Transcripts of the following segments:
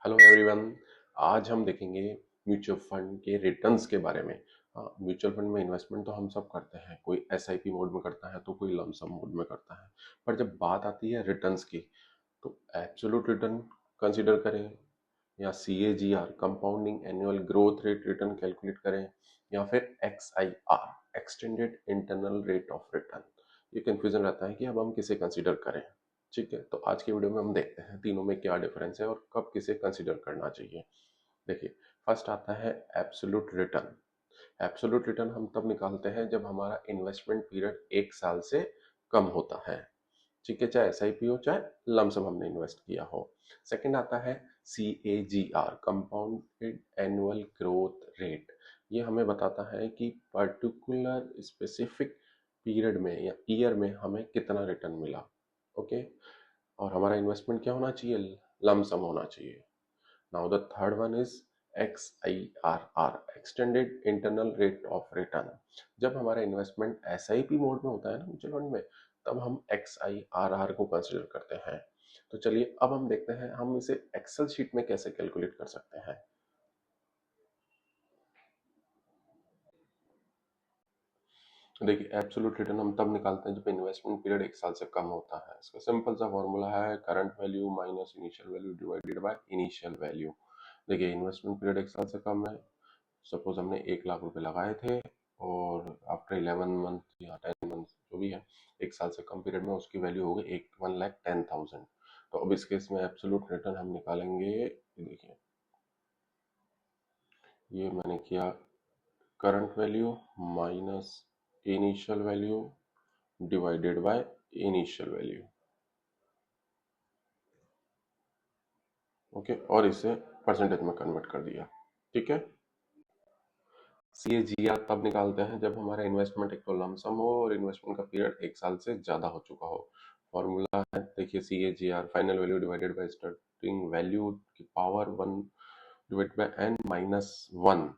Hello everyone. आज हम देखेंगे म्यूचुअल फंड के रिटर्न्स के बारे में। म्यूचुअल फंड में इन्वेस्टमेंट तो हम सब करते हैं, कोई एसआईपी मोड में करता है तो कोई लमसम मोड में करता है। पर जब बात आती है रिटर्न्स की तो एब्सोल्यूट रिटर्न कंसीडर करें या CAGR compounding annual growth rate return calculate करें या फिर XIR extended internal rate of return. ये कंफ्यूजन रहता है कि अब हम किसे कंसीडर करें। ठीक है, तो आज की वीडियो में हम देखते हैं तीनों में क्या डिफरेंस है और कब किसे कंसीडर करना चाहिए। देखिए, फर्स्ट आता है एब्सोल्यूट रिटर्न। एब्सोल्यूट रिटर्न हम तब निकालते हैं जब हमारा इन्वेस्टमेंट पीरियड 1 साल से कम होता है। ठीक है, चाहे एसआईपी हो चाहे लमसम हमने इन्वेस्ट किया हो। सेकंड आता है CAGR compounded annual growth rate. ये हमें बताता है कि पर्टिकुलर स्पेसिफिक पीरियड में या ईयर में हमें कितना रिटर्न मिला। ओके, और हमारा इन्वेस्टमेंट क्या होना चाहिए, लमसम होना चाहिए। Now the third one is XIRR extended internal rate of return. जब हमारा इन्वेस्टमेंट SIP मोड में होता है ना म्यूचुअल फंड में, तब हम XIRR को कंसिडर करते हैं। तो चलिए अब हम देखते हैं हम इसे एक्सेल शीट में कैसे कैलकुलेट कर सकते हैं। तो देखिए, एब्सोल्यूट रिटर्न हम तब निकालते हैं जब इन्वेस्टमेंट पीरियड 1 साल से कम होता है। इसका सिंपल सा फॉर्मूला है current value minus initial value divided by initial value. देखिए, इन्वेस्टमेंट पीरियड 1 साल से कम है। सपोज हमने 1 लाख रुपए लगाए थे और आफ्टर 11 मंथ या 10 मंथ जो भी है, 1 साल से कम पीरियड में उसकी वैल्यू हो गई 1,10,000। तो अब इस केस में एब्सोल्यूट रिटर्न हम निकालेंगे। देखिए, ये मैंने किया current value minus initial value divided by initial value. Okay, और इसे परसेंटेज में कन्वर्ट कर दिया। ठीक है, CAGR तब निकालते हैं जब हमारा इन्वेस्टमेंट एक तो लमसम हो और इन्वेस्टमेंट का पीरियड 1 साल से ज्यादा हो चुका हो। फॉर्मूला है, देखिए, CAGR final value divided by starting value की power 1 divided by n-1।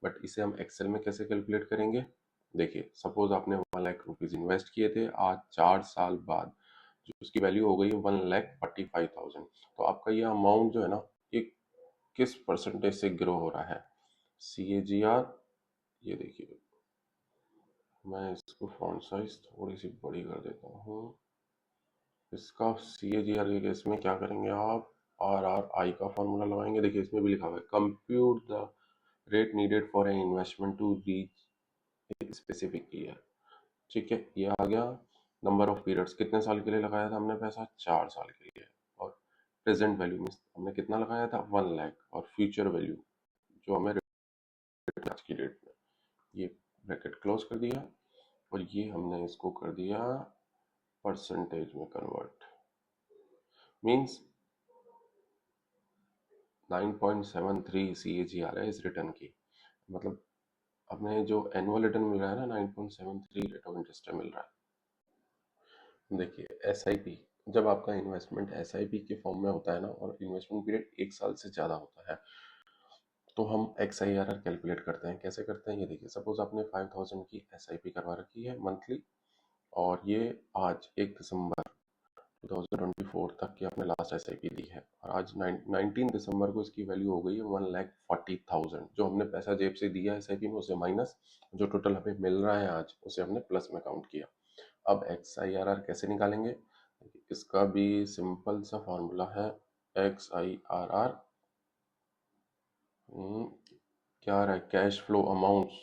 But इसे हम एक्सेल में कैसे कैलकुलेट करेंगे। देखिए, सपोज आपने 1 लाख रुपीज इन्वेस्ट किए थे, आज 4 साल बाद जो उसकी वैल्यू हो गई है 1,45,000। तो आपका ये अमाउंट जो है ना, ये किस परसेंटेज से ग्रो हो रहा है। CAGR, ये देखिए, मैं इसको फॉन्ट साइज थोड़ी सी बड़ी कर देता हूँ। इसका CAGR के केस में क्या करेंगे आप, RRI का फॉर्मूला लगाएंगे। देखिए, इसमें भी लिखा हुआ है compute the rate needed for an investment to reach specific year. ठीक है, ये आ गया। नंबर ऑफ पीरियड्स, कितने साल के लिए लगाया था हमने पैसा, 4 साल के लिए। और प्रेजेंट वैल्यू में हमने कितना लगाया था, 1 लाख। और फ्यूचर वैल्यू जो हमें आज की डेट में, ये ब्रैकेट क्लोज कर दिया और ये हमने इसको कर दिया परसेंटेज में कन्वर्ट। मींस 9.73 CAGR है इस रिटर्न की। मतलब हमें जो एनुअल रिटर्न मिल रहा है ना, 9.73 रेट ऑफ इंटरेस्ट मिल रहा है। देखिए, SIP, जब आपका इन्वेस्टमेंट SIP के फॉर्म में होता है ना और इन्वेस्टमेंट पीरियड 1 साल से ज़्यादा होता है, तो हम XIRR कैलकुलेट करते हैं। कैसे करते हैं, ये देखिए, सपोज आपने 5,000 की SIP करवा रखी है मंथली, और ये आज 1 दिसंबर 2024 तक की आपने लास्ट SIP दी है, और आज 19 दिसंबर को इसकी वैल्यू हो गई है 1,40,000। जो हमने पैसा जेब से दिया SIP में उसे माइनस, जो टोटल हमें मिल रहा है आज उसे हमने प्लस में काउंट किया। अब XIRR कैसे निकालेंगे, इसका भी सिंपल सा फॉर्मूला है। XIRR क्या आ रहा है, कैश फ्लो अमाउंट्स,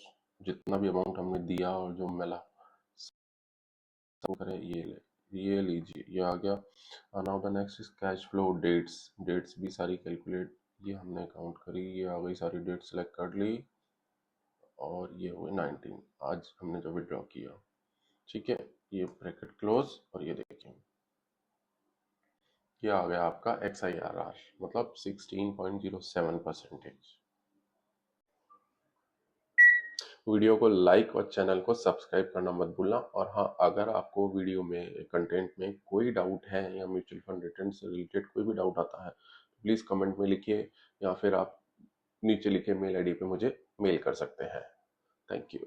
जितना भी अमाउंट हमने दिया और जो मिला, सब करें, ये लीजिए, ये आ गया। Now the next is cash flow dates. Dates भी सारी कैलकुलेट, ये हमने काउंट करी, ये आ गई सारी डेट सेलेक्ट कर ली, और ये हुए 19 आज हमने जो विड्रॉ किया। ठीक है, ये ब्रैकेट क्लोज, और ये देखिए, ये आ गया आपका XIRR, मतलब 16.07%। वीडियो को लाइक और चैनल को सब्सक्राइब करना मत भूलना। और हाँ, अगर आपको वीडियो में कंटेंट में कोई डाउट है या म्यूचुअल फंड रिटर्न से रिलेटेड कोई भी डाउट आता है, तो प्लीज़ कमेंट में लिखिए या फिर आप नीचे लिखे मेल आईडी पे मुझे मेल कर सकते हैं। Thank you.